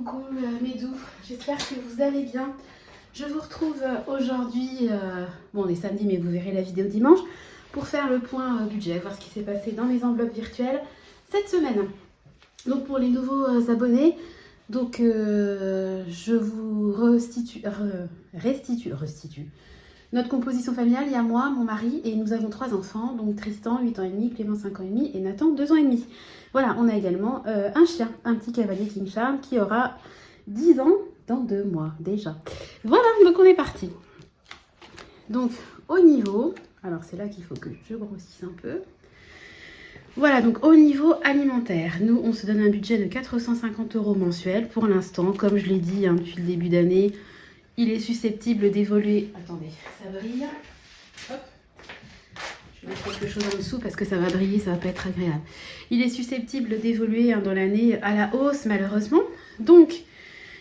Coucou mes doux, j'espère que vous allez bien. Je vous retrouve aujourd'hui, bon on est samedi mais vous verrez la vidéo dimanche, pour faire le point budget, voir ce qui s'est passé dans mes enveloppes virtuelles cette semaine. Donc pour les nouveaux abonnés, donc je vous restitue notre composition familiale. Il y a moi, mon mari et nous avons 3 enfants, donc Tristan 8 ans et demi, Clément 5 ans et demi et Nathan 2 ans et demi. Voilà, on a également un chien, un petit cavalier King Charles qui aura 10 ans dans 2 mois déjà. Voilà, donc on est parti. Donc au niveau, alors c'est là qu'il faut que je grossisse un peu. Voilà, donc au niveau alimentaire, nous on se donne un budget de 450 € mensuel pour l'instant. Comme je l'ai dit depuis le début d'année, il est susceptible d'évoluer. Attendez, ça brille. Hop. Je vais mettre quelque chose en dessous parce que ça va briller, ça va pas être agréable. Il est susceptible d'évoluer dans l'année à la hausse malheureusement. Donc,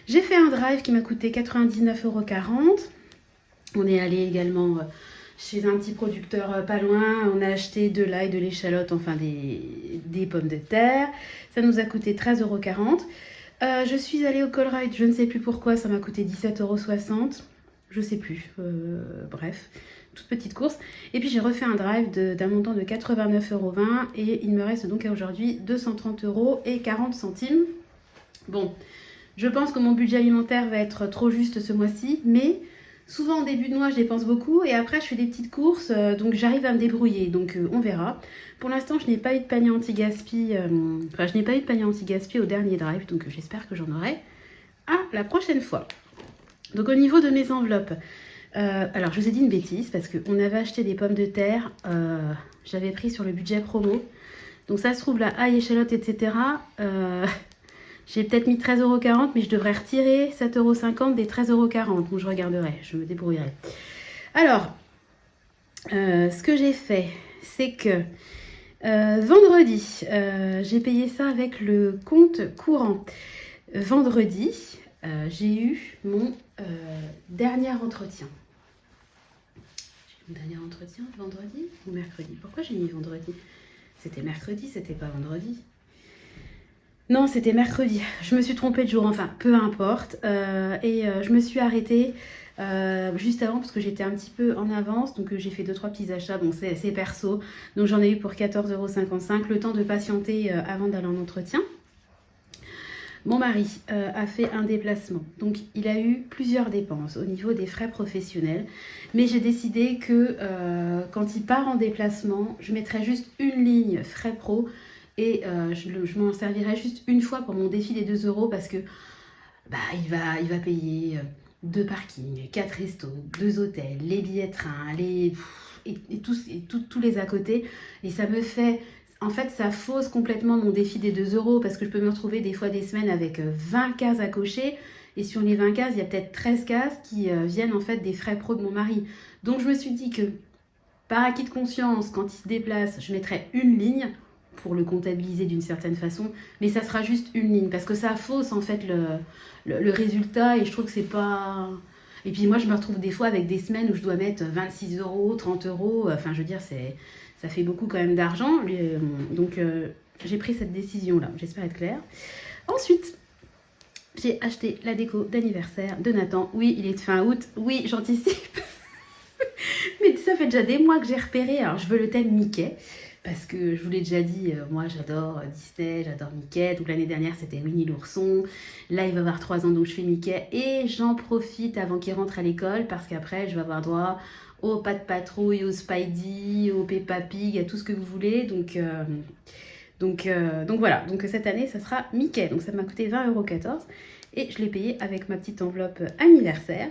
j'ai fait un drive qui m'a coûté 99,40 €. On est allé également chez un petit producteur pas loin. On a acheté de l'ail, de l'échalote, enfin des pommes de terre. Ça nous a coûté 13,40 €. Je suis allée au Colruyt, je ne sais plus pourquoi, ça m'a coûté 17,60 €. Je sais plus, bref, toute petite course. Et puis j'ai refait un drive d'un montant de 89,20 € et il me reste donc à aujourd'hui 230,40 €. Bon, je pense que mon budget alimentaire va être trop juste ce mois-ci, mais souvent en début de mois je dépense beaucoup et après je fais des petites courses, donc j'arrive à me débrouiller, donc on verra. Pour l'instant je n'ai pas eu de panier anti-gaspi, au dernier drive, donc j'espère que j'en aurai à la prochaine fois. Donc au niveau de mes enveloppes, alors je vous ai dit une bêtise parce qu'on avait acheté des pommes de terre, j'avais pris sur le budget promo, donc ça se trouve la ail, échalote, etc. J'ai peut-être mis 13,40 €, mais je devrais retirer 7,50 € des 13,40 €. Donc je regarderai, je me débrouillerai. Alors, ce que j'ai fait, c'est que vendredi, j'ai payé ça avec le compte courant. Vendredi, j'ai eu mon dernier entretien. J'ai eu mon dernier entretien vendredi ou mercredi? Pourquoi j'ai mis vendredi? C'était mercredi, c'était pas vendredi. Non, c'était mercredi. Je me suis trompée de jour, enfin, peu importe. Je me suis arrêtée juste avant parce que j'étais un petit peu en avance. Donc, j'ai fait 2-3 petits achats. Bon, c'est perso. Donc, j'en ai eu pour 14,55 €. Le temps de patienter avant d'aller en entretien. Mon mari a fait un déplacement. Donc, il a eu plusieurs dépenses au niveau des frais professionnels. Mais j'ai décidé que quand il part en déplacement, je mettrais juste une ligne frais pro. Et je m'en servirai juste une fois pour mon défi des 2 € parce que il va payer 2 parkings, 4 restos, 2 hôtels, les billets de train, tous les à côté. Et ça me fait, en fait, ça fausse complètement mon défi des 2 € parce que je peux me retrouver des fois des semaines avec 20 cases à cocher. Et sur les 20 cases, il y a peut-être 13 cases qui viennent en fait des frais pro de mon mari. Donc je me suis dit que par acquis de conscience, quand il se déplace, je mettrai une ligne pour le comptabiliser d'une certaine façon, mais ça sera juste une ligne, parce que ça fausse en fait le résultat, et je trouve que c'est pas... Et puis moi je me retrouve des fois avec des semaines où je dois mettre 26 €, 30 €, enfin je veux dire, ça fait beaucoup quand même d'argent, donc j'ai pris cette décision-là, j'espère être claire. Ensuite, j'ai acheté la déco d'anniversaire de Nathan. Oui, il est de fin août, oui, j'anticipe. Mais ça fait déjà des mois que j'ai repéré, alors je veux le thème Mickey, parce que je vous l'ai déjà dit, moi j'adore Disney, j'adore Mickey. Donc l'année dernière c'était Winnie l'ourson. Là il va avoir 3 ans donc je fais Mickey. Et j'en profite avant qu'il rentre à l'école parce qu'après je vais avoir droit au Pat' Patrouille, au Spidey, au Peppa Pig, à tout ce que vous voulez. Donc voilà, donc cette année ça sera Mickey. Donc ça m'a coûté 20,14 € et je l'ai payé avec ma petite enveloppe anniversaire.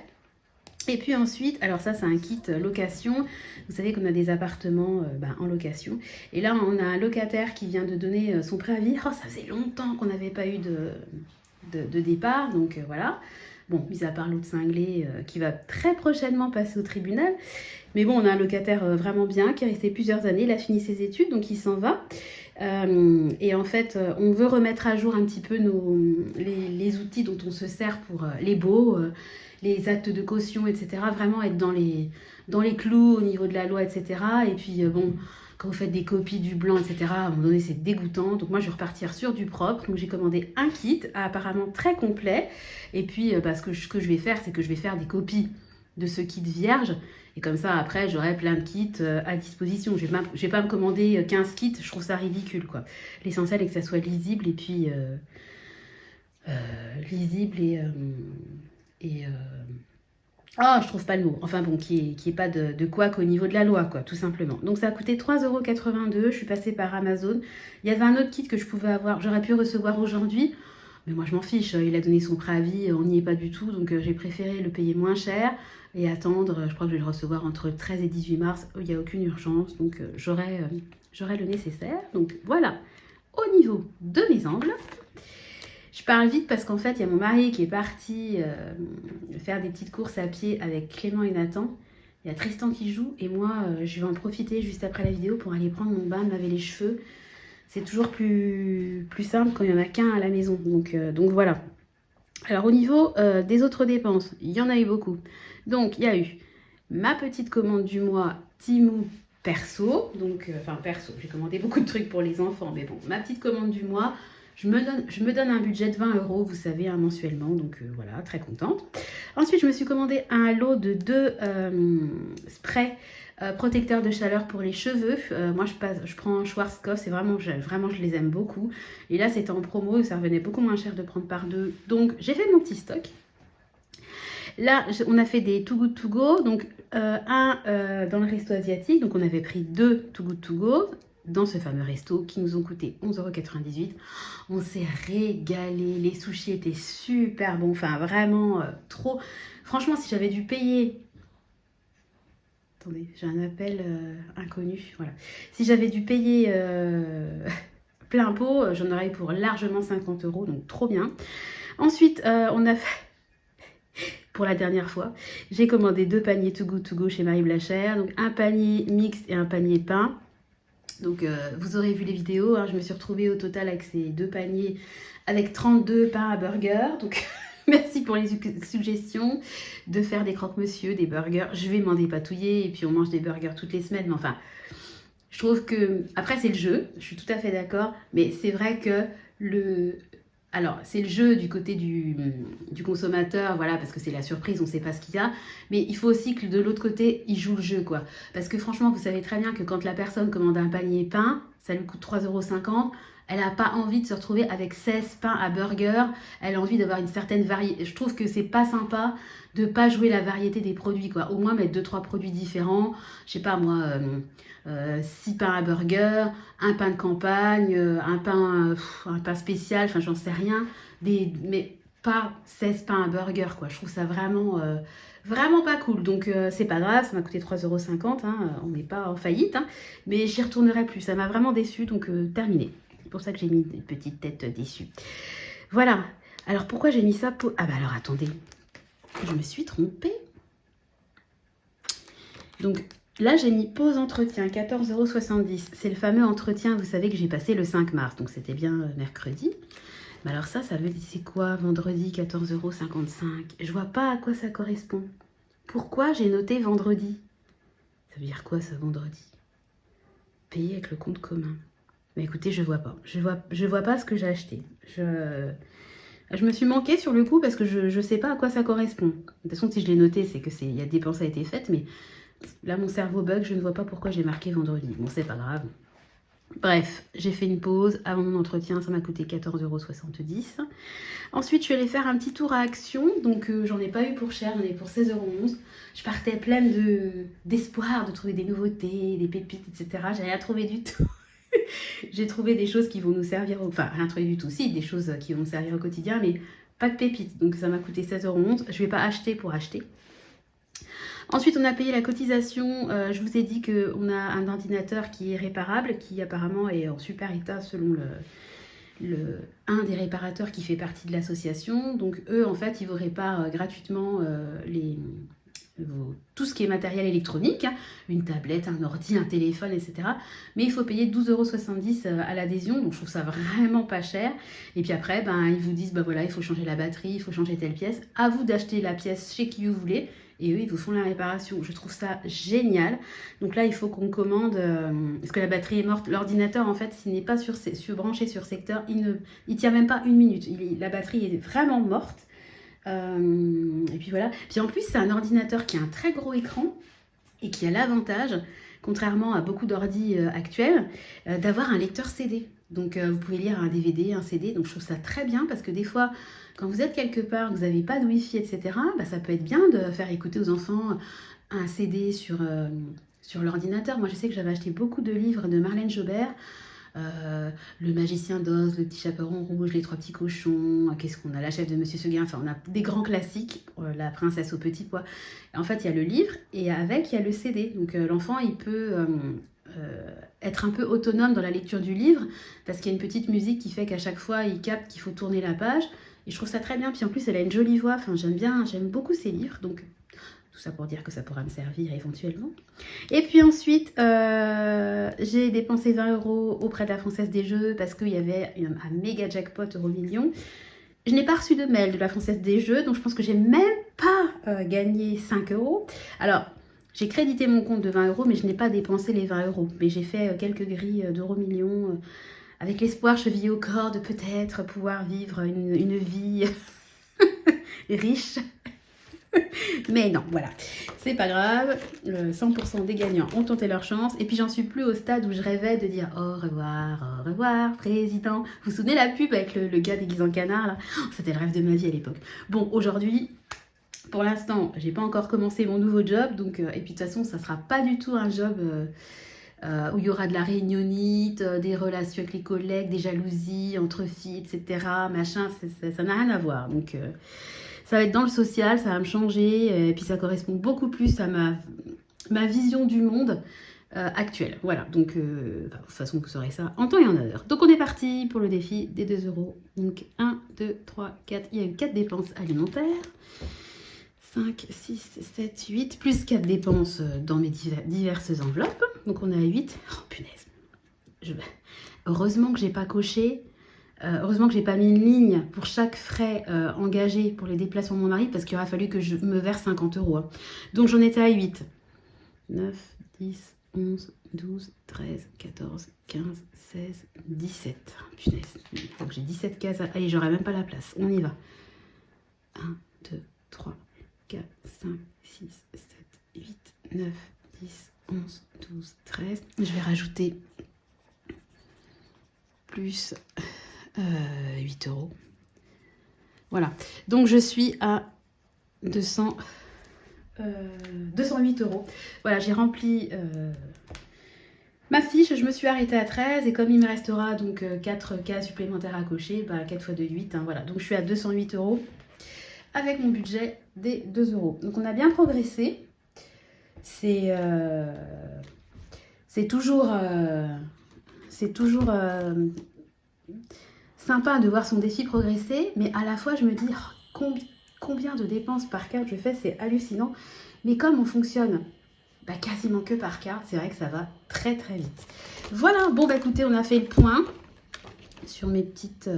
Et puis ensuite, alors ça c'est un kit location, vous savez qu'on a des appartements en location. Et là on a un locataire qui vient de donner son préavis. Oh, ça faisait longtemps qu'on n'avait pas eu de départ, donc voilà. Bon, mis à part l'autre cinglé qui va très prochainement passer au tribunal. Mais bon, on a un locataire vraiment bien qui est resté plusieurs années, il a fini ses études, donc il s'en va. Et en fait, on veut remettre à jour un petit peu les outils dont on se sert pour les baux, les actes de caution, etc. Vraiment être dans les clous au niveau de la loi, etc. Et puis bon, quand vous faites des copies du blanc, etc., à un moment donné, c'est dégoûtant. Donc moi, je vais repartir sur du propre. Donc j'ai commandé un kit apparemment très complet. Et puis, ce que je vais faire, c'est que je vais faire des copies de ce kit vierge. Et comme ça, après, j'aurai plein de kits à disposition. Je vais pas me commander 15 kits, je trouve ça ridicule, quoi. L'essentiel est que ça soit lisible et puis... lisible et oh, je trouve pas le mot. Enfin bon, qui est pas de couac au niveau de la loi, quoi, tout simplement. Donc ça a coûté 3,82 €. Je suis passée par Amazon. Il y avait un autre kit que je pouvais avoir, j'aurais pu recevoir aujourd'hui. Mais moi, je m'en fiche. Il a donné son préavis, on n'y est pas du tout. Donc j'ai préféré le payer moins cher et attendre. Je crois que je vais le recevoir entre 13 et 18 mars. Il n'y a aucune urgence. Donc j'aurai le nécessaire. Donc voilà, au niveau de mes angles. Je parle vite parce qu'en fait, il y a mon mari qui est parti faire des petites courses à pied avec Clément et Nathan. Il y a Tristan qui joue et moi, je vais en profiter juste après la vidéo pour aller prendre mon bain, me laver les cheveux. C'est toujours plus simple quand il n'y en a qu'un à la maison. Donc voilà. Alors au niveau des autres dépenses, il y en a eu beaucoup. Donc il y a eu ma petite commande du mois Temu perso. Donc, perso, j'ai commandé beaucoup de trucs pour les enfants. Mais bon, ma petite commande du mois... Je me donne un budget de 20 €, vous savez, mensuellement, donc voilà, très contente. Ensuite, je me suis commandé un lot de 2 sprays protecteurs de chaleur pour les cheveux. Moi, je prends Schwarzkopf, c'est vraiment, je les aime beaucoup. Et là, c'était en promo, ça revenait beaucoup moins cher de prendre par 2. Donc, j'ai fait mon petit stock. Là, on a fait des Too Good To Go, donc dans le resto asiatique, donc on avait pris 2 Too Good To Go dans ce fameux resto qui nous ont coûté 11,98 €. On s'est régalé, les sushis étaient super bons, enfin vraiment trop. Franchement, si j'avais dû payer... Attendez, j'ai un appel inconnu, voilà. Si j'avais dû payer plein pot, j'en aurais eu pour largement 50 €, donc trop bien. Ensuite, on a fait... Pour la dernière fois, j'ai commandé 2 paniers Too Good To Go chez Marie Blachère, donc un panier mixte et un panier pain. Donc vous aurez vu les vidéos, hein, je me suis retrouvée au total avec ces 2 paniers avec 32 pains à burger. Donc merci pour les suggestions de faire des croque-monsieur, des burgers. Je vais m'en dépatouiller et puis on mange des burgers toutes les semaines. Mais enfin, je trouve que... Après c'est le jeu, je suis tout à fait d'accord. Mais c'est vrai que Alors, c'est le jeu du côté du consommateur, voilà, parce que c'est la surprise, on ne sait pas ce qu'il y a. Mais il faut aussi que de l'autre côté, il joue le jeu, quoi. Parce que franchement, vous savez très bien que quand la personne commande un panier pain, ça lui coûte 3,50 €, elle n'a pas envie de se retrouver avec 16 pains à burger. Elle a envie d'avoir une certaine variété. Je trouve que c'est pas sympa de ne pas jouer la variété des produits, quoi. Au moins mettre 2-3 produits différents. Je sais pas, moi... 6 pains à burger, un pain de campagne, un pain spécial, enfin j'en sais rien, mais pas 16 pains à burger, quoi. Je trouve ça vraiment, vraiment pas cool. Donc c'est pas grave, ça m'a coûté 3,50 €, hein, on n'est pas en faillite, hein, mais j'y retournerai plus. Ça m'a vraiment déçue, donc terminé. C'est pour ça que j'ai mis une petite tête déçue. Voilà. Alors pourquoi j'ai mis ça pour... Ah bah alors attendez, je me suis trompée. Donc... Là, j'ai mis pause entretien, 14,70 €. C'est le fameux entretien, vous savez, que j'ai passé le 5 mars. Donc, c'était bien mercredi. Mais alors ça veut dire, c'est quoi, vendredi, 14,55 €? Je vois pas à quoi ça correspond. Pourquoi j'ai noté vendredi? Ça veut dire quoi, ça, vendredi? Payer avec le compte commun. Mais écoutez, je vois pas. Je vois pas ce que j'ai acheté. Je me suis manquée sur le coup parce que je sais pas à quoi ça correspond. De toute façon, si je l'ai noté, c'est que il y a des dépenses a été faites, mais... Là, mon cerveau bug, je ne vois pas pourquoi j'ai marqué vendredi. Bon, c'est pas grave. Bref, j'ai fait une pause. Avant mon entretien, ça m'a coûté 14,70 €. Ensuite, je suis allée faire un petit tour à Action. Donc, j'en ai pas eu pour cher, j'en ai eu pour 16,11 €. Je partais pleine d'espoir de trouver des nouveautés, des pépites, etc. J'ai rien trouvé du tout. J'ai trouvé des choses qui vont nous servir... Enfin, rien trouvé du tout. Si, des choses qui vont nous servir au quotidien, mais pas de pépites. Donc, ça m'a coûté 16,11 €. Je vais pas acheter pour acheter. Ensuite, on a payé la cotisation. Je vous ai dit qu'on a un ordinateur qui est réparable, qui apparemment est en super état selon un des réparateurs qui fait partie de l'association. Donc eux, en fait, ils vous réparent gratuitement tout ce qui est matériel électronique, hein, une tablette, un ordi, un téléphone, etc. Mais il faut payer 12,70 € à l'adhésion, donc je trouve ça vraiment pas cher. Et puis après, ils vous disent, voilà, il faut changer la batterie, il faut changer telle pièce. À vous d'acheter la pièce chez qui vous voulez. et eux, ils vous font la réparation. Je trouve ça génial. Donc là, il faut qu'on commande, parce que la batterie est morte. L'ordinateur, en fait, s'il n'est pas branché sur secteur, il tient même pas une minute. La batterie est vraiment morte. Et puis voilà. Puis en plus, c'est un ordinateur qui a un très gros écran et qui a l'avantage, contrairement à beaucoup d'ordi actuels, d'avoir un lecteur CD. Donc vous pouvez lire un DVD, un CD, donc je trouve ça très bien parce que des fois, quand vous êtes quelque part, vous n'avez pas de Wi-Fi, etc., bah, ça peut être bien de faire écouter aux enfants un CD sur l'ordinateur. Moi, je sais que j'avais acheté beaucoup de livres de Marlène Jobert, Le Magicien d'Oz, Le Petit Chaperon Rouge, Les Trois Petits Cochons, qu'est-ce qu'on a, La Chef de Monsieur Seguin, enfin on a des grands classiques, La Princesse au Petit Pois. En fait, il y a le livre et avec, il y a le CD. Donc l'enfant, il peut être un peu autonome dans la lecture du livre parce qu'il y a une petite musique qui fait qu'à chaque fois, il capte qu'il faut tourner la page. Et je trouve ça très bien. Puis en plus, elle a une jolie voix. Enfin, j'aime beaucoup ses livres. Donc, tout ça pour dire que ça pourra me servir éventuellement. Et puis ensuite, j'ai dépensé 20 € auprès de la Française des Jeux parce qu'il y avait un méga jackpot Euro-Million. Je n'ai pas reçu de mail de la Française des Jeux, donc je pense que j'ai même pas gagné 5 €. Alors, j'ai crédité mon compte de 20 €, mais je n'ai pas dépensé les 20 €. Mais j'ai fait quelques grilles d'Euro-Million avec l'espoir chevillé au corps de peut-être pouvoir vivre une vie riche. Mais non, voilà, c'est pas grave, 100% des gagnants ont tenté leur chance, et puis j'en suis plus au stade où je rêvais de dire au revoir, président. Vous vous souvenez la pub avec le gars déguisé en canard là? C'était le rêve de ma vie à l'époque. Bon, aujourd'hui, pour l'instant, j'ai pas encore commencé mon nouveau job, donc, et puis de toute façon, ça sera pas du tout un job où il y aura de la réunionnite, des relations avec les collègues, des jalousies entre filles, etc. Machin, ça n'a rien à voir. Donc, ça va être dans le social, ça va me changer, et puis ça correspond beaucoup plus à ma vision du monde actuelle. Voilà, donc, de toute façon, vous saurez ça en temps et en heure. Donc, on est parti pour le défi des 2 €. Donc, 1, 2, 3, 4. Il y a eu 4 dépenses alimentaires. 5, 6, 7, 8, plus 4 dépenses dans mes diverses enveloppes. Donc on est à 8. Oh punaise. Heureusement que j'ai pas coché. Heureusement que j'ai pas mis une ligne pour chaque frais engagé pour les déplacements de mon mari parce qu'il aurait fallu que je me verse 50 €. Hein. Donc j'en étais à 8. 9, 10, 11, 12, 13, 14, 15, 16, 17. Punaise. Donc j'ai 17 cases. Allez, j'aurai même pas la place. On y va. 1, 2, 3, 4, 5, 6, 7, 8, 9, 10, 11, 12, 13. Je vais rajouter plus 8 €. Voilà. Donc je suis à 208 €. Voilà, j'ai rempli ma fiche. Je me suis arrêtée à 13 et comme il me restera donc 4 cas supplémentaires à cocher, bah 4 fois 2, 8. Hein, voilà. Donc je suis à 208 € avec mon budget des 2 €. Donc on a bien progressé. C'est toujours sympa de voir son défi progresser, mais à la fois je me dis combien de dépenses par carte je fais, c'est hallucinant. Mais comme on fonctionne quasiment que par carte, c'est vrai que ça va très très vite. Voilà, bon écoutez, on a fait le point sur mes petites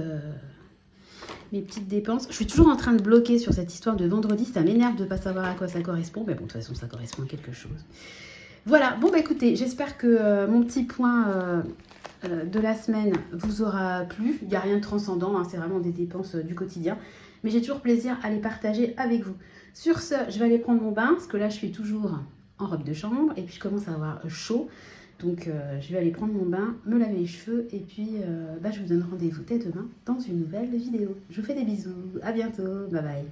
dépenses. Je suis toujours en train de bloquer sur cette histoire de vendredi. Ça m'énerve de ne pas savoir à quoi ça correspond. Mais bon, de toute façon, ça correspond à quelque chose. Voilà. Bon, écoutez, j'espère que mon petit point de la semaine vous aura plu. Il n'y a rien de transcendant. Hein, c'est vraiment des dépenses du quotidien. Mais j'ai toujours plaisir à les partager avec vous. Sur ce, je vais aller prendre mon bain. Parce que là, je suis toujours en robe de chambre. Et puis, je commence à avoir chaud. Donc, je vais aller prendre mon bain, me laver les cheveux et puis je vous donne rendez-vous dès demain dans une nouvelle vidéo. Je vous fais des bisous, à bientôt, bye bye.